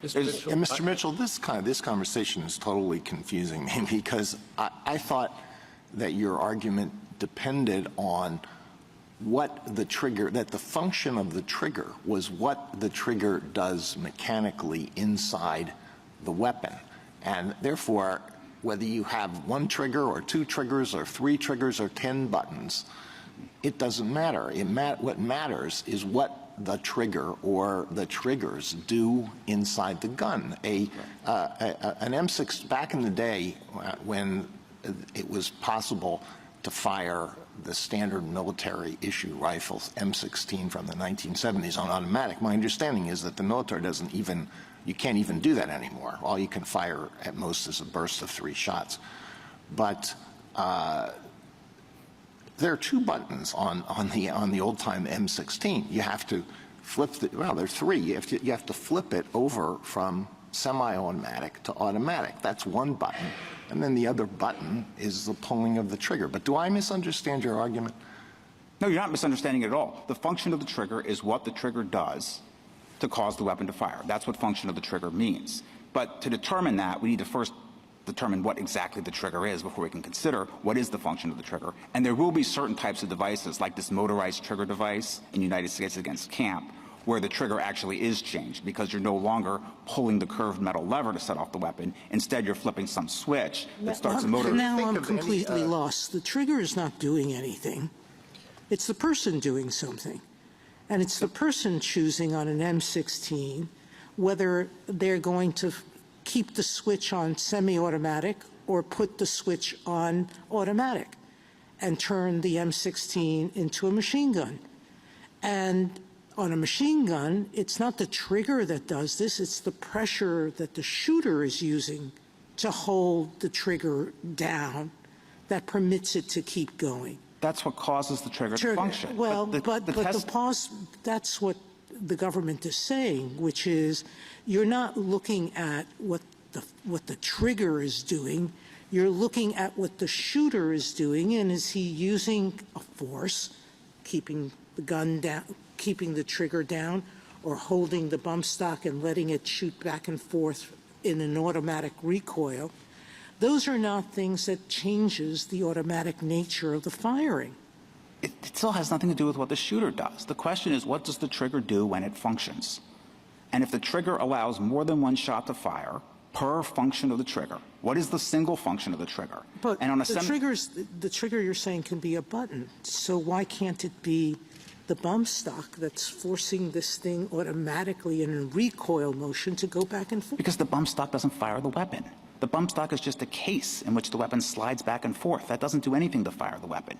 Mr. Mitchell, this conversation is totally confusing me because I thought that your argument depended on what the trigger, that the function of the trigger was what the trigger does mechanically inside the weapon. And therefore, whether you have one trigger or two triggers or three triggers or 10 buttons, it doesn't matter. What matters is what the trigger or the triggers do inside the gun. An M6, back in the day when it was possible to fire the standard military issue rifles, M16 from the 1970s on automatic, my understanding is that the military doesn't even, you can't even do that anymore. All you can fire at most is a burst of 3 shots. But there are 2 buttons on the old-time M16. You have to flip well, there are 3. You have to flip it over from semi-automatic to automatic. That's 1 button. And then the other button is the pulling of the trigger. But do I misunderstand your argument? No, you're not misunderstanding it at all. The function of the trigger is what the trigger does to cause the weapon to fire. That's what function of the trigger means. But to determine that, we need to first determine what exactly the trigger is before we can consider what is the function of the trigger. And there will be certain types of devices, like this motorized trigger device in United States against camp, where the trigger actually is changed because you're no longer pulling the curved metal lever to set off the weapon. Instead, you're flipping some switch that starts a motor. Now I'm completely lost. The trigger is not doing anything. It's the person doing something. And it's the person choosing on an M16 whether they're going to keep the switch on semi-automatic or put the switch on automatic and turn the M16 into a machine gun. And on a machine gun, it's not the trigger that does this, it's the pressure that the shooter is using to hold the trigger down that permits it to keep going. That's what causes the trigger to function. Well, but the pause, that's what the government is saying, which is you're not looking at what the trigger is doing, you're looking at what the shooter is doing, and is he using a force, keeping the gun down, keeping the trigger down, or holding the bump stock and letting it shoot back and forth in an automatic recoil. Those are not things that changes the automatic nature of the firing. It still has nothing to do with what the shooter does. The question is, what does the trigger do when it functions? And if the trigger allows more than 1 shot to fire per function of the trigger, what is the single function of the trigger? But and on a the trigger you're saying can be a button. So why can't it be the bump stock that's forcing this thing automatically in a recoil motion to go back and forth? Because the bump stock doesn't fire the weapon. The bump stock is just a case in which the weapon slides back and forth. That doesn't do anything to fire the weapon.